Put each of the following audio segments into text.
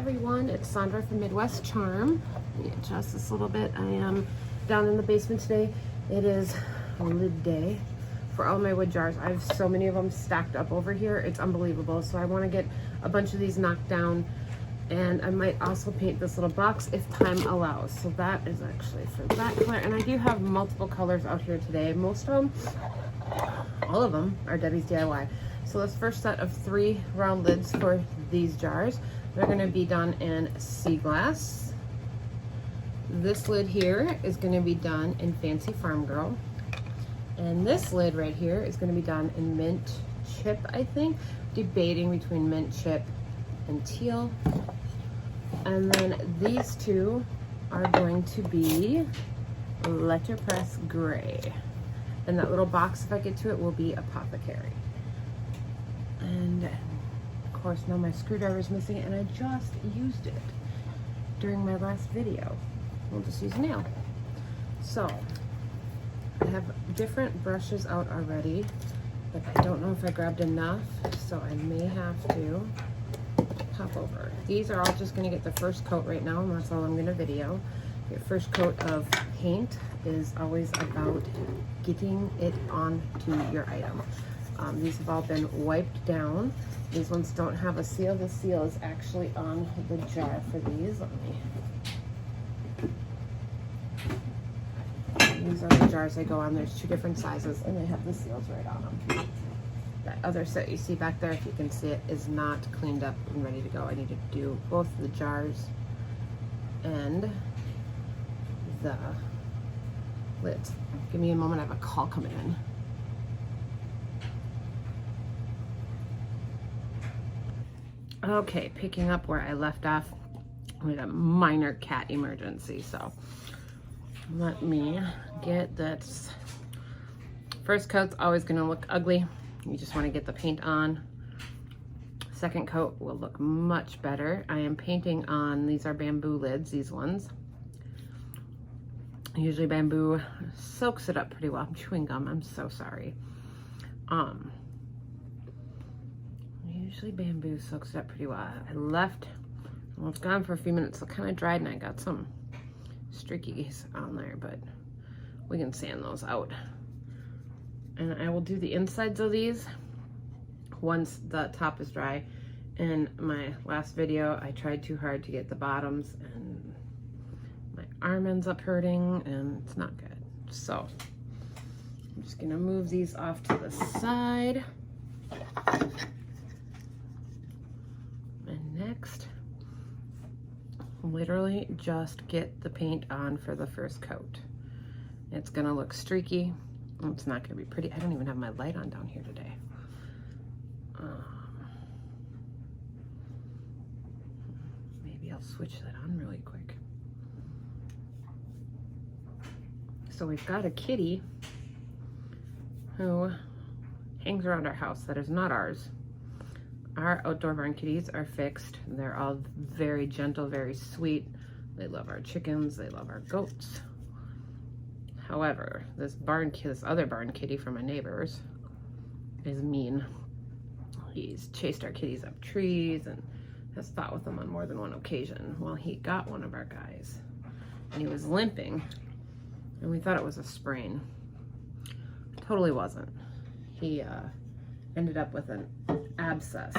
everyone, it's Sandra from Midwest Charm. Let me adjust this a little bit. I am down in the basement today. It is lid day for all my wood jars. I have so many of them stacked up over here. It's unbelievable. So I want to get a bunch of these knocked down, and I might also paint this little box if time allows. So that is actually for that color. And I do have multiple colors out here today. Most of them, all of them, are Debbie's DIY. So this first set of 3 round lids for these jars, they're going to be done in sea glass. This lid here is going to be done in Fancy Farm Girl. And this lid right here is going to be done in mint chip, I think. Debating between mint chip and teal. And then these two are going to be letterpress gray. And that little box, if I get to it, will be apothecary. And of course now my screwdriver is missing, and I just used it during my last video. We'll just use a nail. So I have different brushes out already, but I don't know if I grabbed enough, so I may have to pop over. These are all just going to get the first coat right now, and that's all I'm going to video. Your first coat of paint is always about getting it onto your item. These have all been wiped down. These ones don't have a seal. The seal is actually on the jar for these. These are the jars they go on. There's 2 different sizes, and they have the seals right on them. That other set you see back there, if you can see it, is not cleaned up and ready to go. I need to do both the jars and the lids. Give me a moment, I have a call coming in. Okay, picking up where I left off, we had a minor cat emergency, so let me get this. First coat's always gonna look ugly. You just wanna get the paint on. Second coat will look much better. I am painting on, these are bamboo lids, these ones. Usually bamboo soaks it up pretty well. I'm chewing gum, I'm so sorry. Usually bamboo soaks it up pretty well. I left, well, it's gone for a few minutes, so it kind of dried, and I got some streakies on there, but we can sand those out. And I will do the insides of these once the top is dry. In my last video, I tried too hard to get the bottoms, and my arm ends up hurting, and it's not good. So I'm just gonna move these off to the side. And next, literally just get the paint on for the first coat. It's gonna look streaky. It's not gonna be pretty. I don't even have my light on down here today. Maybe I'll switch that on really quick. So we've got a kitty who hangs around our house that is not ours. Our outdoor barn kitties are fixed. They're all very gentle, very sweet. They love our chickens, they love our goats. However, this other barn kitty from my neighbors is mean. He's chased our kitties up trees and has fought with them on more than one occasion. Well, he got one of our guys, and he was limping, and we thought it was a sprain. Totally wasn't. He ended up with an abscess,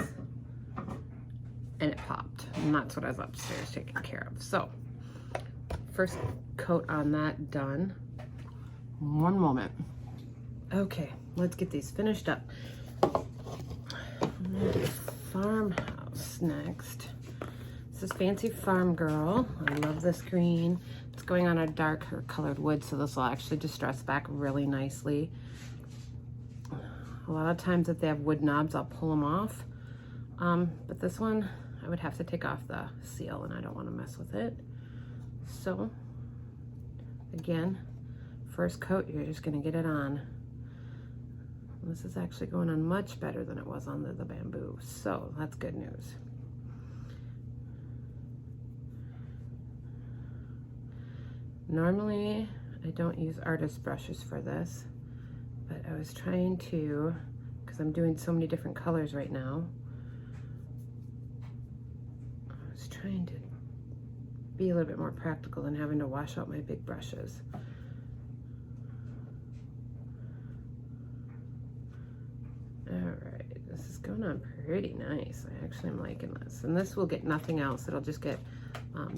and it popped, and that's what I was upstairs taking care of. So first coat on that done. One moment. Okay, let's get these finished up. I'm gonna do Farmhouse next. This is Fancy Farm Girl. I love this green. It's going on a darker colored wood, so this will actually distress back really nicely. A lot of times if they have wood knobs, I'll pull them off. But this one, I would have to take off the seal, and I don't want to mess with it. So, again, first coat, you're just going to get it on. This is actually going on much better than it was on the bamboo. So, that's good news. Normally, I don't use artist brushes for this, but I was trying to, because I'm doing so many different colors right now, I was trying to be a little bit more practical than having to wash out my big brushes. Alright, this is going on pretty nice. I actually am liking this. And this will get nothing else. It'll just get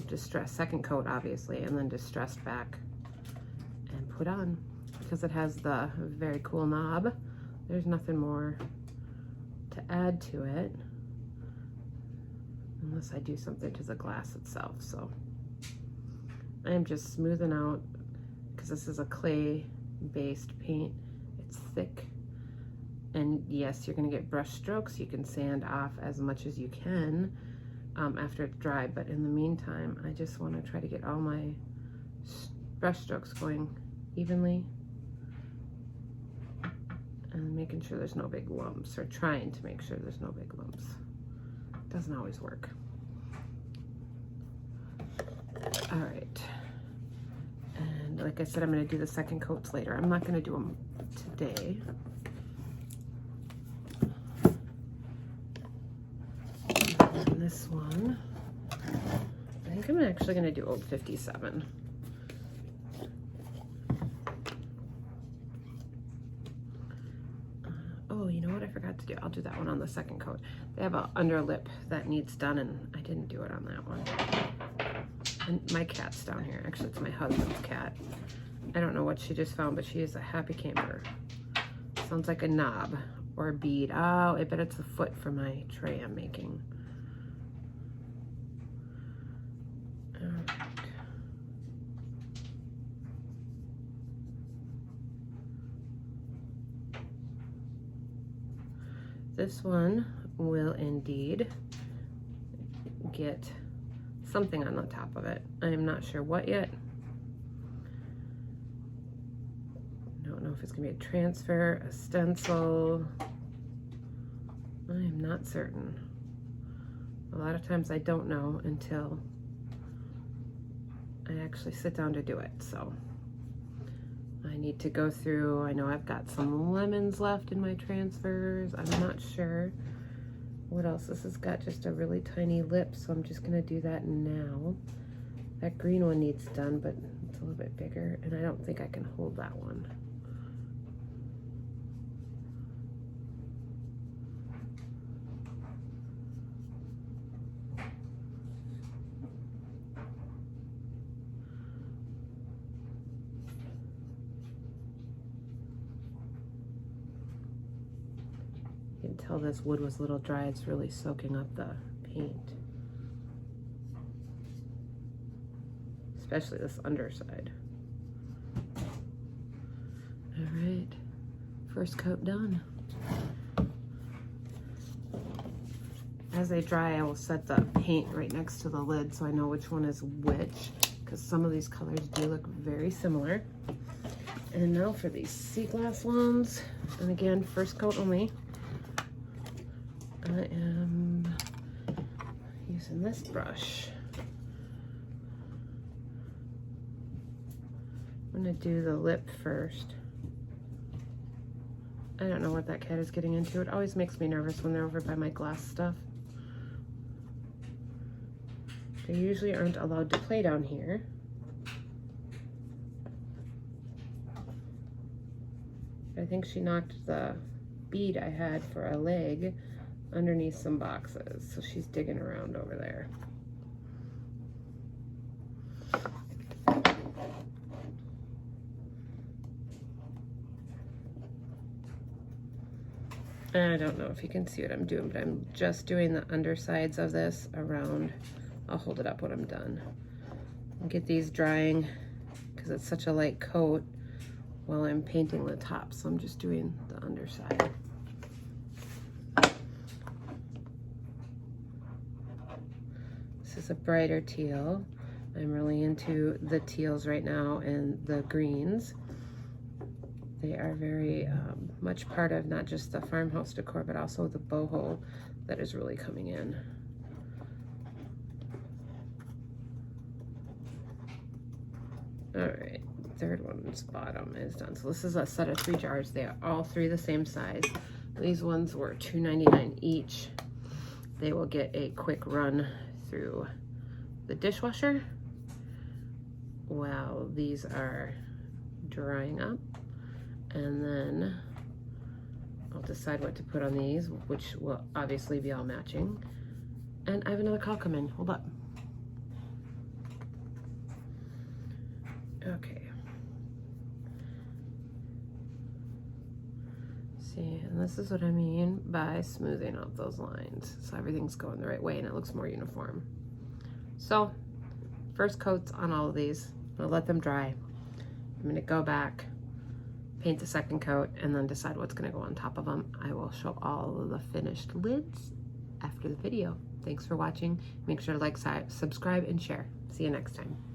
distressed, second coat obviously, and then distressed back and put on. Because it has the very cool knob, there's nothing more to add to it. Unless I do something to the glass itself. So I am just smoothing out, because this is a clay based paint. It's thick, and yes, you're going to get brush strokes. You can sand off as much as you can after it's dry, but in the meantime I just want to try to get all my brush strokes going evenly and making sure there's no big lumps, or trying to make sure there's no big lumps. Doesn't always work. All right, and like I said, I'm going to do the second coats later. I'm not going to do them today. And this one, I think I'm actually going to do Old 57. Oh, you know what I forgot to do? I'll do that one on the second coat. They have an under lip that needs done, and I didn't do it on that one. And my cat's down here. Actually, it's my husband's cat. I don't know what she just found, but she is a happy camper. Sounds like a knob or a bead. Oh, I bet it's the foot for my tray I'm making. All right. This one will indeed get something on the top of it. I am not sure what yet. I don't know if it's gonna be a transfer, a stencil. I am not certain. A lot of times I don't know until I actually sit down to do it. So I need to go through. I know I've got some lemons left in my transfers. I'm not sure what else. This has got just a really tiny lip, so I'm just gonna do that now. That green one needs done, but it's a little bit bigger, and I don't think I can hold that one. You can tell this wood was a little dry. It's really soaking up the paint. Especially this underside. All right, first coat done. As they dry, I will set the paint right next to the lid so I know which one is which, because some of these colors do look very similar. And now for these sea glass ones, and again, first coat only. I am using this brush. I'm gonna do the lip first. I don't know what that cat is getting into. It always makes me nervous when they're over by my glass stuff. They usually aren't allowed to play down here. I think she knocked the bead I had for a leg underneath some boxes, so she's digging around over there. I don't know if you can see what I'm doing, but I'm just doing the undersides of this around. I'll hold it up when I'm done. I'll get these drying because it's such a light coat while I'm painting the top, so I'm just doing the underside. This is a brighter teal. I'm really into the teals right now and the greens. They are very much part of not just the farmhouse decor, but also the boho that is really coming in. All right, third one's bottom is done. So this is a set of 3 jars. They are all 3 the same size. These ones were $2.99 each. They will get a quick run through the dishwasher. Wow, these are drying up. And then I'll decide what to put on these, which will obviously be all matching. And I have another call come in. Hold up. Okay. See, and this is what I mean by smoothing out those lines. So everything's going the right way and it looks more uniform. So, first coats on all of these. I'll let them dry. I'm gonna go back, paint the second coat, and then decide what's gonna go on top of them. I will show all of the finished lids after the video. Thanks for watching. Make sure to like, subscribe, and share. See you next time.